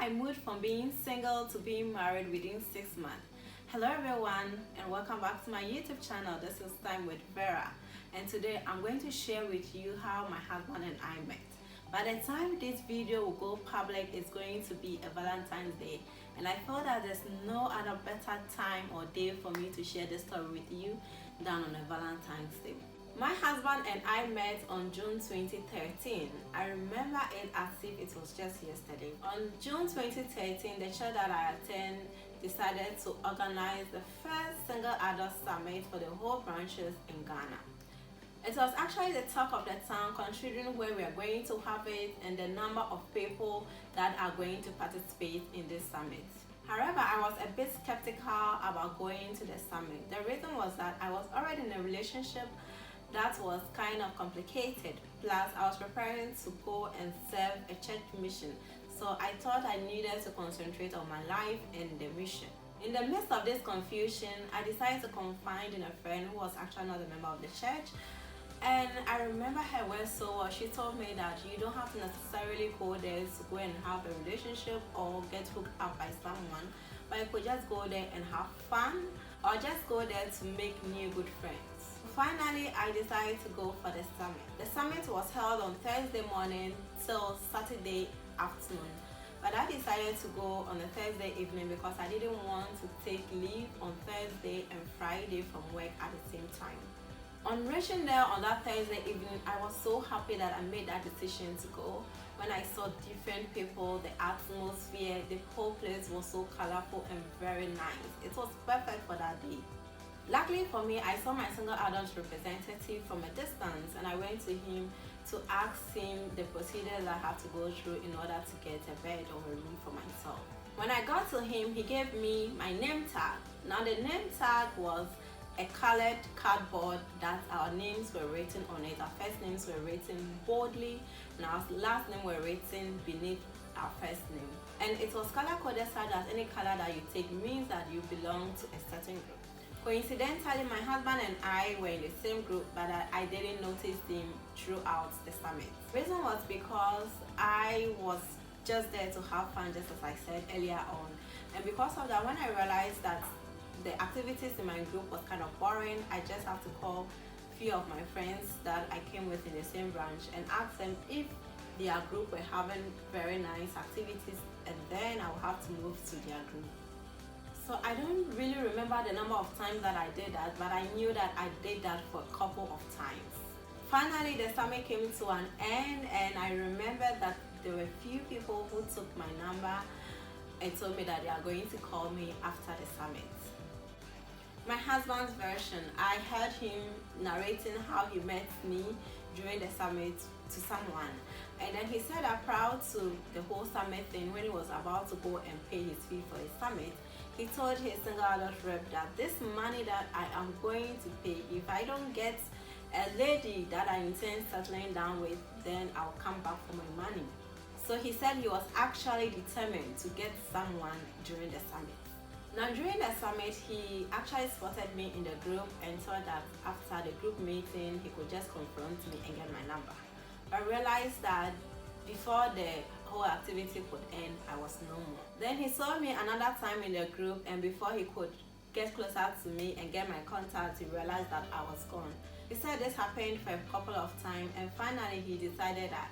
I moved from being single to being married within 6 months. Hello everyone and welcome back to my YouTube channel. This is Time with Vera, and today I'm going to share with you how my husband and I met. By the time this video will go public, it's going to be a Valentine's Day, and I thought that there's no other better time or day for me to share this story with you than on a Valentine's Day. My husband and I met on June 2013. I remember it as if it was just yesterday. On June 2013, the church that I attend decided to organize the first single adult summit for the whole branches in Ghana. It was actually the talk of the town, considering where we are going to have it and the number of people that are going to participate in this summit. However, I was a bit skeptical about going to the summit. The reason was that I was already in a relationship that was kind of complicated. Plus, I was preparing to go and serve a church mission, so I thought I needed to concentrate on my life and the mission. In the midst of this confusion, I decided to confide in a friend who was actually not a member of the church. And I remember her words so well. She told me that you don't have to necessarily go there to go and have a relationship or get hooked up by someone, but you could just go there and have fun, or just go there to make new good friends. Finally, I decided to go for the summit. The summit was held on Thursday morning till Saturday afternoon, but I decided to go on a Thursday evening because I didn't want to take leave on Thursday and Friday from work at the same time. On reaching there on that Thursday evening, I was so happy that I made that decision to go. When I saw different people, the atmosphere, the whole place was so colorful and very nice. It was perfect for that day. Luckily for me, I saw my single adult representative from a distance, and I went to him to ask him the procedures I had to go through in order to get a bed or a room for myself. When I got to him, he gave me my name tag. Now the name tag was a colored cardboard that our names were written on it. Our first names were written boldly and our last name were written beneath our first name. And it was color coded so that any color that you take means that you belong to a certain group. Coincidentally, my husband and I were in the same group, but I didn't notice him throughout the summit. The reason was because I was just there to have fun, just as I said earlier on. And because of that, when I realized that the activities in my group was kind of boring, I just have to call a few of my friends that I came with in the same branch and ask them if their group were having very nice activities, and then I would have to move to their group. So I don't really remember the number of times that I did that, but I knew that I did that for a couple of times. Finally, the summit came to an end, and I remember that there were few people who took my number and told me that they are going to call me after the summit. My husband's version, I heard him narrating how he met me during the summit to someone, and then he said that prior to the whole summit thing, when he was about to go and pay his fee for the summit, he told his single adult rep that this money that I am going to pay, if I don't get a lady that I intend settling down with, then I'll come back for my money. So he said he was actually determined to get someone during the summit. Now during the summit, he actually spotted me in the group and thought that after the group meeting, he could just confront me and get my number. But I realized that before the whole activity could end, I was no more. Then he saw me another time in the group, and before he could get closer to me and get my contact, he realized that I was gone. He said this happened for a couple of times, and finally he decided that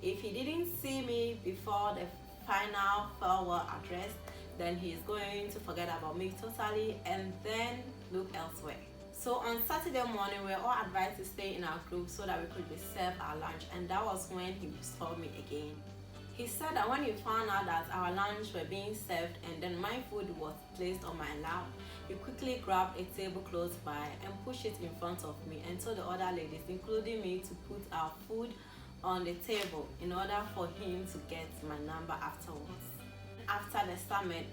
if he didn't see me before the final farewell address, then he's going to forget about me totally and then look elsewhere. So on Saturday morning, we were all advised to stay in our group so that we could be served our lunch, and that was when he saw me again. He said that when he found out that our lunch were being served and then my food was placed on my lap, he quickly grabbed a table close by and pushed it in front of me and told the other ladies, including me, to put our food on the table in order for him to get my number afterwards. After the summit,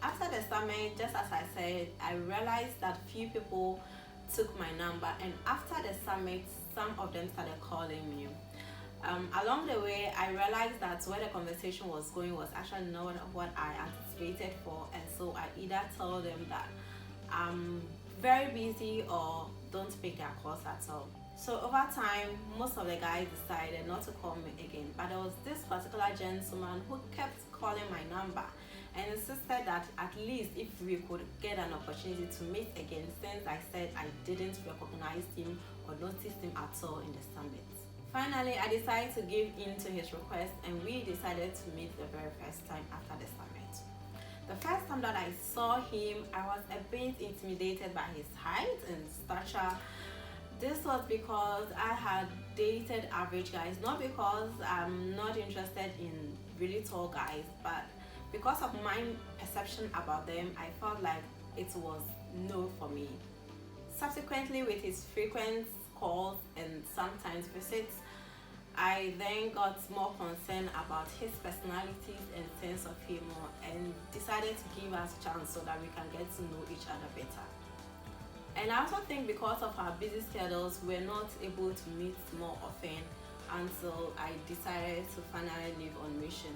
just as I said, I realized that few people took my number, and after the summit, some of them started calling me. Along the way, I realized that where the conversation was going was actually not what I anticipated for, and so I either told them that I'm very busy or don't pick their calls at all. So over time, most of the guys decided not to call me again, but there was this particular gentleman who kept calling my number, and insisted that at least if we could get an opportunity to meet again, since I said I didn't recognize him or notice him at all in the summit. Finally, I decided to give in to his request, and we decided to meet the very first time after the summit. The first time that I saw him, I was a bit intimidated by his height and stature. This was because I had dated average guys, not because I'm not interested in really tall guys, but because of my perception about them, I felt like it was no for me. Subsequently, with his frequent calls and sometimes visits, I then got more concerned about his personality and sense of humor, and decided to give us a chance so that we can get to know each other better. And I also think because of our busy schedules, we're not able to meet more often until I decided to finally leave on mission.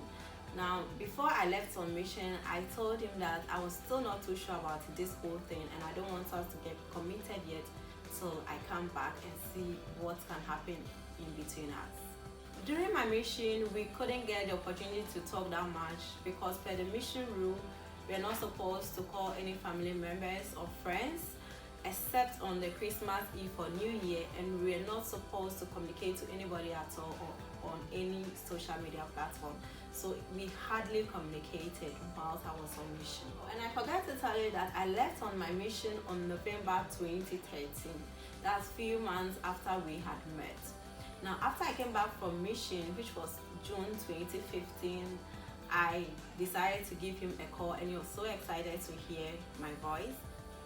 Now, before I left on mission, I told him that I was still not too sure about this whole thing, and I don't want us to get committed yet till I come back and see what can happen in between us. During my mission, we couldn't get the opportunity to talk that much because per the mission rule, we are not supposed to call any family members or friends except on the Christmas Eve or New Year, and we are not supposed to communicate to anybody at all or on any social media platform. So we hardly communicated whilst I was on mission. And I forgot to tell you that I left on my mission on November 2013. That's a few months after we had met. Now, after I came back from mission, which was June 2015, I decided to give him a call, and he was so excited to hear my voice.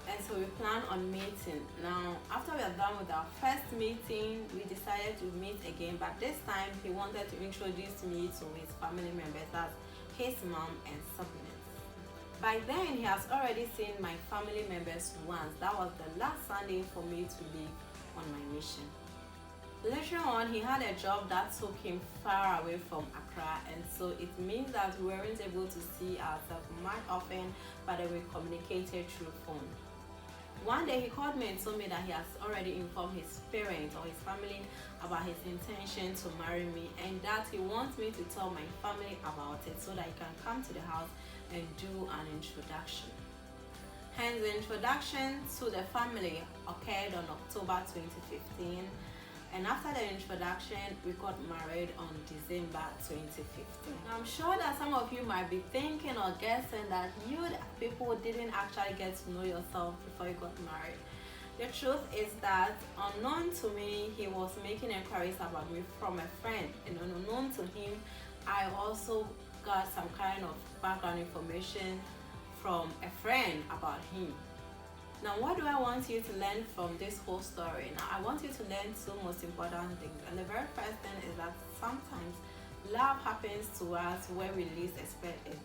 And so we planned on meeting. Now, after we are done with our first meeting, we decided to meet again, but this time he wanted to introduce me to his family members, that's his mom and siblings. By then, he has already seen my family members once. That was the last Sunday for me to leave on my mission. Later on, he had a job that took him far away from Accra, and so it means that we weren't able to see ourselves much often, but we communicated through phone. One day he called me and told me that he has already informed his parents or his family about his intention to marry me, and that he wants me to tell my family about it so that he can come to the house and do an introduction. Hence, the introduction to the family occurred on October 2015. And after the introduction, we got married on December 2015. I'm sure that some of you might be thinking or guessing that you people didn't actually get to know yourself before you got married. The truth is that unknown to me, he was making inquiries about me from a friend, and unknown to him, I also got some kind of background information from a friend about him. Now, what do I want you to learn from this whole story? Now, I want you to learn two most important things. And the very first thing is that sometimes love happens to us where we least expect it.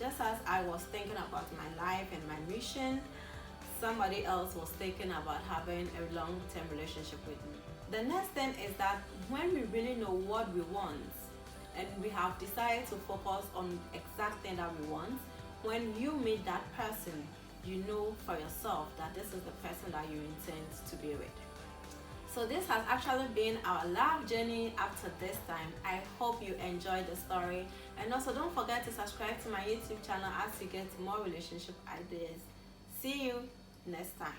Just as I was thinking about my life and my mission, somebody else was thinking about having a long-term relationship with me. The next thing is that when we really know what we want and we have decided to focus on exact thing that we want, when you meet that person, you know for yourself that this is the person that you intend to be with. So this has actually been our love journey up to this time. I hope you enjoyed the story, and also don't forget to subscribe to my YouTube channel as you get more relationship ideas. See you next time.